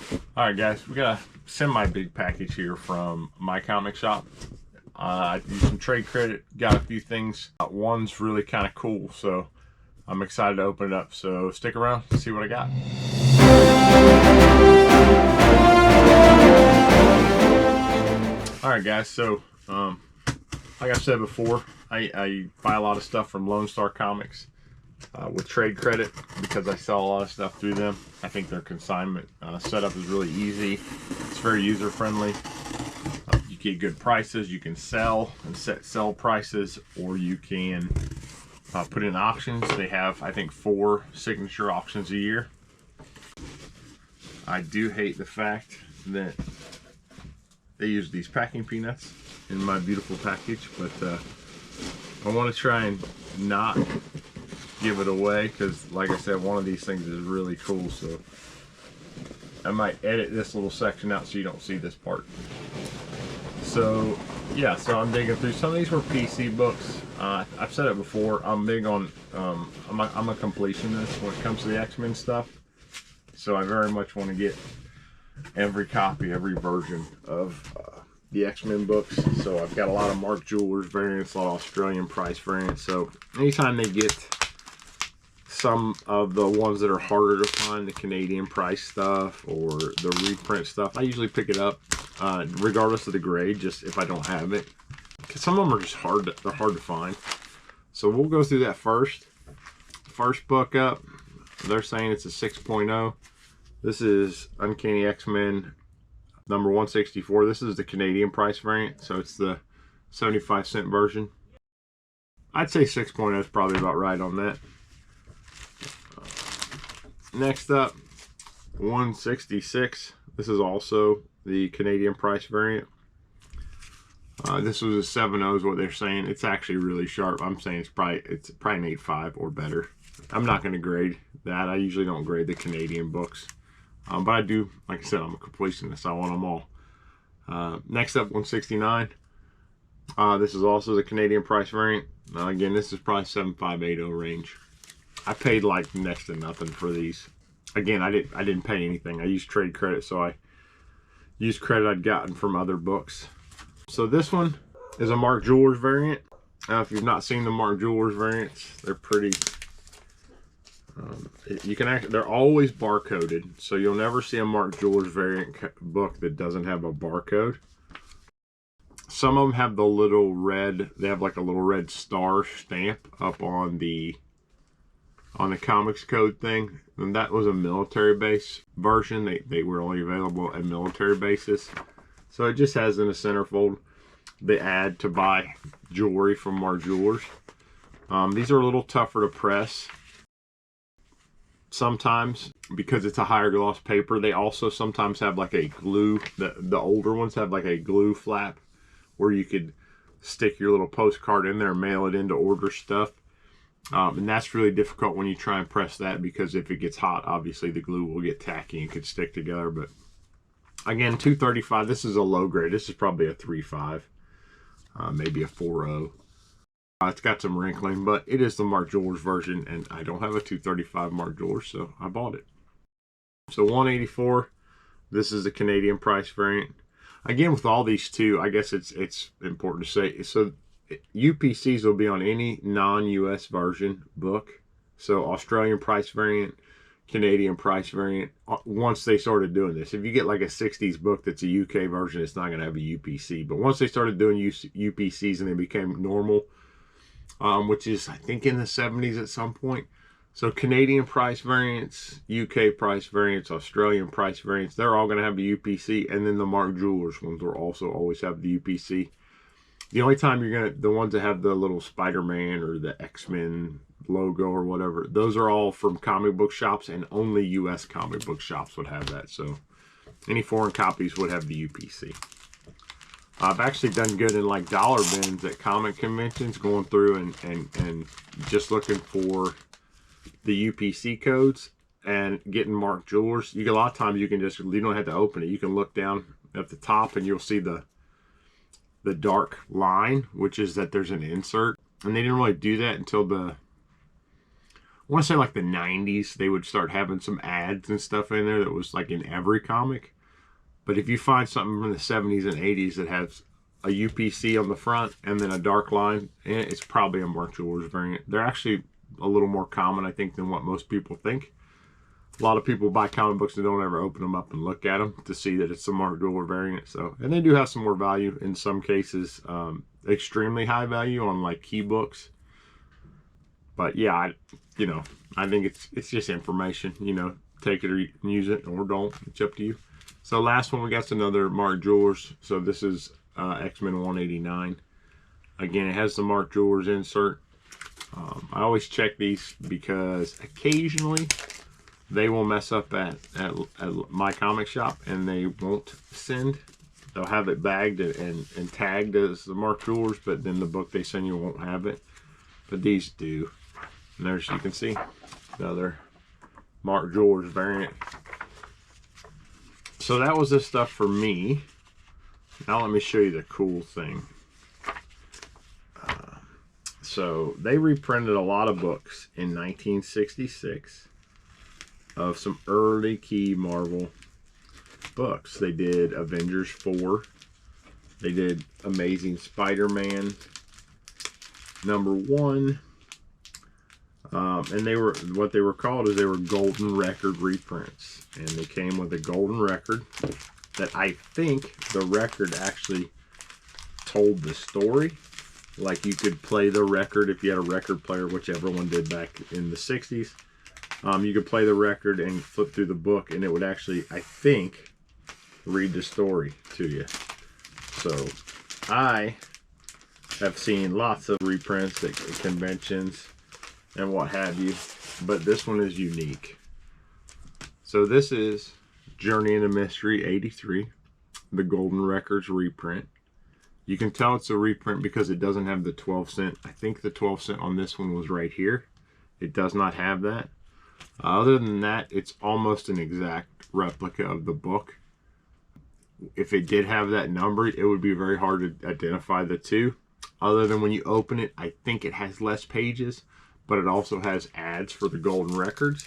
All right, guys, we got a semi-big package here from my comic shop. I used some trade credit, got a few things. One's really kind of cool, so I'm excited to open it up. So stick around to see what I got. All right, guys, so like I said before, I buy a lot of stuff from Lone Star Comics with trade credit because I sell a lot of stuff through them. I think their consignment setup is really easy. It's very user friendly. You get good prices. You can sell and set sell prices, or you can put in auctions. They have, I think, 4 signature auctions a year. I do hate the fact that they use these packing peanuts in my beautiful package, but I want to try and not give it away because, like I said, one of these things is really cool, so I might edit this little section out so you don't see this part. So yeah, so I'm digging through. Some of these were PC books. I've said it before, I'm big on I'm a completionist when it comes to the X-Men stuff, so I very much want to get every copy, every version of the X-Men books. So I've got a lot of Mark Jewelers variants, a lot of Australian price variants. So anytime they get some of the ones that are harder to find, the Canadian price stuff or the reprint stuff, I usually pick it up regardless of the grade, just if I don't have it, because some of them are just they're hard to find. So we'll go through that first. First book up, they're saying it's a 6.0. This is Uncanny X-Men number 164. This is the Canadian price variant, so it's the 75-cent version. I'd say 6.0 is probably about right on that. Next up, 166. This is also the Canadian price variant. This was a 7.0 is what they're saying. It's actually really sharp. I'm saying it's probably an 8.5 or better. I'm not going to grade that. I usually don't grade the Canadian books. But I do, like I said, I'm a completionist. I want them all. Next up, 169. This is also the Canadian price variant. Again, this is probably 7580 range. I paid like next to nothing for these. Again, I didn't pay anything. I used trade credit, so I used credit I'd gotten from other books. So this one is a Mark Jewelers variant. If you've not seen the Mark Jewelers variants, they're pretty. You can actually, they're always barcoded, so you'll never see a Mark Jewelers variant book that doesn't have a barcode. Some of them have the little red, they have like a little red star stamp up on the comics code thing, and that was a military base version. They were only available at military bases, so it just has in the centerfold the ad to buy jewelry from Mark Jewelers. These are a little tougher to press sometimes because it's a higher gloss paper. They also sometimes have like a glue, the older ones have like a glue flap where you could stick your little postcard in there and mail it in to order stuff. And that's really difficult when you try and press that, because if it gets hot, obviously the glue will get tacky and could stick together. But again, 235, this is a low grade. This is probably a 3.5, maybe a 4.0. It's got some wrinkling, but it is the Mark Jewelers version, and I don't have a 235 Mark Jewelers, so I bought it. So 184, this is the Canadian price variant. Again, with all these two, I guess it's important to say, so UPCs will be on any non-US version book. So Australian price variant, Canadian price variant, once they started doing this. If you get like a 60s book that's a UK version, it's not going to have a UPC. But once they started doing UPCs and they became normal, which is I think in the 70s at some point. So Canadian price variants, UK price variants, Australian price variants, they're all going to have the UPC. And then the Mark Jewelers ones will also always have the UPC. The only time the ones that have the little Spider-Man or the X-Men logo or whatever, those are all from comic book shops, and only US comic book shops would have that. So any foreign copies would have the UPC. I've actually done good in like dollar bins at comic conventions, going through and just looking for the UPC codes and getting Mark Jewelers. A lot of times you don't have to open it. You can look down at the top and you'll see the dark line, which is that there's an insert. And they didn't really do that until want to say like the 90s, they would start having some ads and stuff in there that was like in every comic. But if you find something from the 70s and 80s that has a UPC on the front and then a dark line, it's probably a Mark Jewellers variant. They're actually a little more common, I think, than what most people think. A lot of people buy comic books and don't ever open them up and look at them to see that it's a Mark Jeweller variant. So, and they do have some more value in some cases, extremely high value on like key books. But yeah, I think it's just information. Take it or use it or don't. It's up to you. So last one, we got another Mark Jewellers. So this is X-Men 189. Again, it has the Mark Jewellers insert. I always check these because occasionally they will mess up at my comic shop and they won't send. They'll have it bagged and tagged as the Mark Jewellers, but then the book they send you won't have it. But these do. And there's, you can see, another Mark Jewellers variant. So that was the stuff for me. Now let me show you the cool thing. So they reprinted a lot of books in 1966 of some early key Marvel books. They did Avengers 4. They did Amazing Spider-Man #1. And they were, what they were called is they were Golden Record reprints. And they came with a golden record that I think the record actually told the story. Like you could play the record if you had a record player, which everyone did back in the 60s. You could play the record and flip through the book and it would actually, I think, read the story to you. So I have seen lots of reprints at conventions and what have you, but this one is unique. So this is Journey into Mystery 83, the Golden Records reprint. You can tell it's a reprint because it doesn't have the 12 cent. I think the 12 cent on this one was right here. It does not have that. Other than that, it's almost an exact replica of the book. If it did have that number, it would be very hard to identify the two. Other than when you open it, I think it has less pages, but it also has ads for the Golden Records.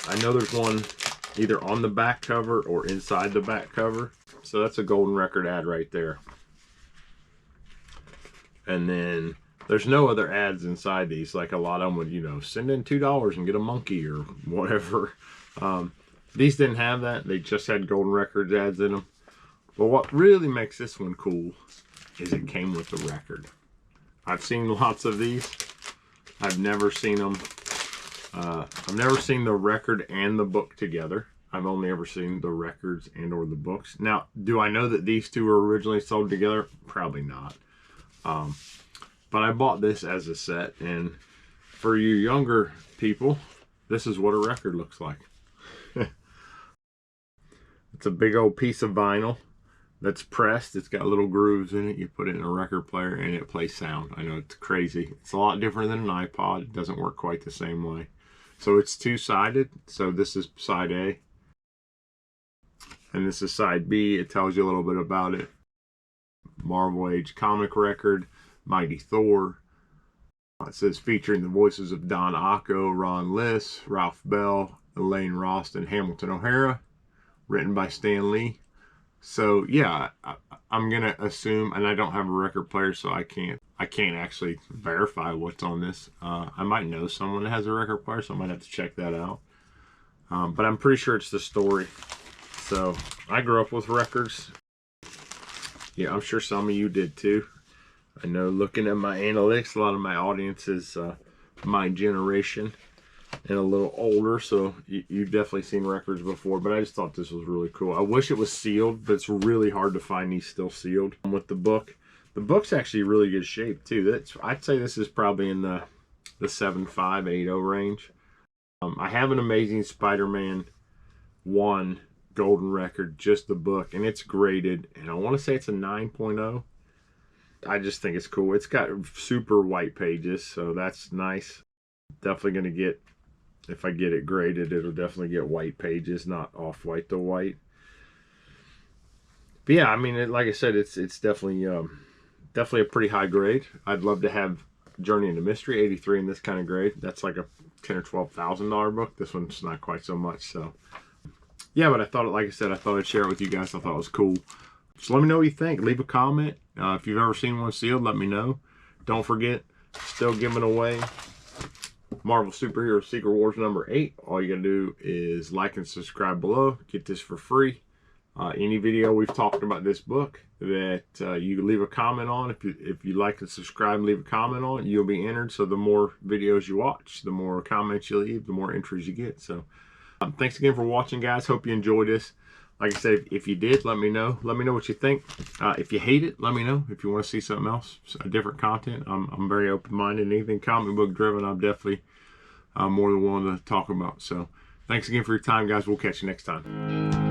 I know there's one either on the back cover or inside the back cover. So that's a Golden Record ad right there. And then there's no other ads inside these. Like a lot of them would, send in $2 and get a monkey or whatever. These didn't have that. They just had Golden Records ads in them. But what really makes this one cool is it came with the record. I've seen lots of these. I've never seen them. I've never seen the record and the book together. I've only ever seen the records and or the books. Now, do I know that these two were originally sold together? Probably not. But I bought this as a set, and for you younger people, this is what a record looks like. It's a big old piece of vinyl that's pressed. It's got little grooves in it. You put it in a record player and it plays sound. I know it's crazy. It's a lot different than an iPod. It doesn't work quite the same way. So it's two-sided. So this is side A. And this is side B. It tells you a little bit about it. Marvel Age comic record. Mighty Thor. It says featuring the voices of Don Acco, Ron Liss, Ralph Bell, Elaine Rost, and Hamilton O'Hara. Written by Stan Lee. So yeah, I'm gonna assume, and I don't have a record player, so I can't actually verify what's on this. I might know someone that has a record player, so I might have to check that out. But I'm pretty sure it's the story. So I grew up with records. Yeah, I'm sure some of you did too. I know looking at my analytics, a lot of my audience is my generation and a little older, so you've definitely seen records before, but I just thought this was really cool. I wish it was sealed, but it's really hard to find these still sealed. With the book, the book's actually really good shape too. I'd say this is probably in the 7580 range. I have an Amazing Spider-Man 1 Golden Record, just the book, and it's graded, and I want to say it's a 9.0. I just think it's cool. It's got super white pages, so that's nice. Definitely going to get, if I get it graded, it'll definitely get white pages, not off-white to white. But yeah, I mean, like I said, it's definitely a pretty high grade. I'd love to have Journey into Mystery, 83 in this kind of grade. That's like a $10,000 or $12,000 book. This one's not quite so much. So yeah, but I thought, like I said, I thought I'd share it with you guys. I thought it was cool. So let me know what you think. Leave a comment. If you've ever seen one sealed, let me know. Don't forget, still giving away Marvel Superhero Secret Wars number 8. All you gotta do is like and subscribe below. Get this for free. Any video we've talked about this book that you leave a comment on, if you like and subscribe and leave a comment on, you'll be entered. So the more videos you watch, the more comments you leave, the more entries you get. So thanks again for watching, guys. Hope you enjoyed this. Like I said, if you did, let me know. Let me know what you think. If you hate it, let me know. If you want to see something else, different content, I'm very open-minded. Anything comic book driven, I'm definitely more than willing to talk about. So thanks again for your time, guys. We'll catch you next time.